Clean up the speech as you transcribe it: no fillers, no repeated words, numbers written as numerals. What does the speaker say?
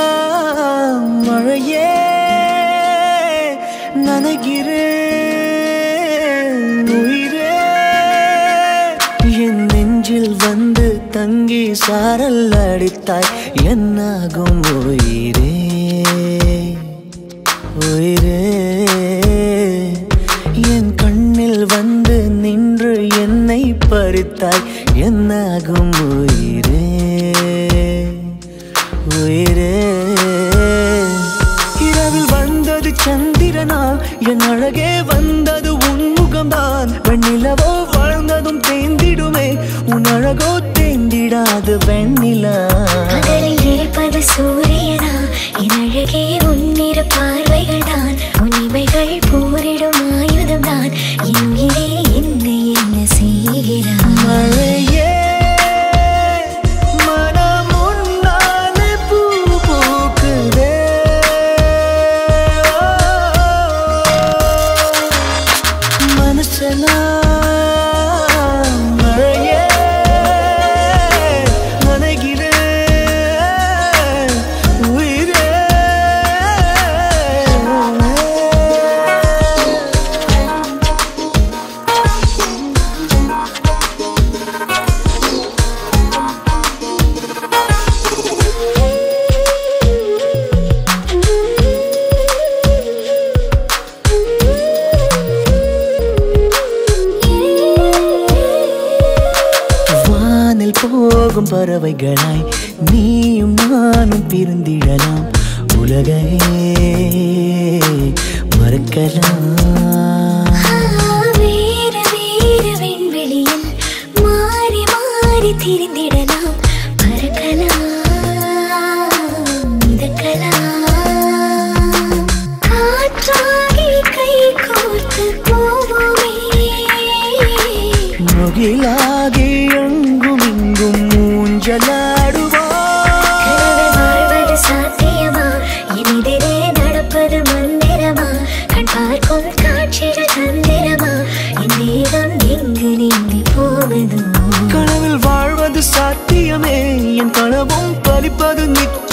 மனசெல்லாம் மழையே நனைகிறேன் உயிரே என் நெஞ்சில் வந்து தங்கி சாரல் அடித்தாய் என்னாகும் உயிரே உயிரே என் கண்ணில் வந்து நின்று என்னை பறித்தாய் என்னாகும் உயிரே உயிரே இரவில் வந்தது சந்திரனா என் அழகே வந்தது உன்முகம்தான் வெண்ணிலவோ வாழ்ந்ததும் தேந்திடுமே உன் அழகோ தேந்திடாது வெண்ணிலா பகலில் இருப்பது சூரியனா என் அழகே உன்னிரு பார்வைகள் தான் உன்னிமைகள் போரிடும் ஆயுதம் தான் என் உயிரே என்னை என்ன செய்கிறான் மழையே போகும் பறவைகளாய் நீயும் நானும் பிரிந்திடலாம் உலகையே மறக்கலாம் வேறு வேறு விண்வெளியில் மாறி மாறி திரிந்திடலாம் பறக்கலாம் மிதக்கலாம் காற்றாகி கை கோர்த்து போவோமே முகிலாகி எங்கும் இங்கும் வாழ்வது சாத்தியமா எதிரே நடப்பது மந்திரமா கண் பார்க்கும் காட்சிகள் தந்திரமா என் தேகம் எங்கு நீங்கி போவதோ கனவில் வாழ்வது சாத்தியமே என் கனவும் பலிப்பது நித்தியம்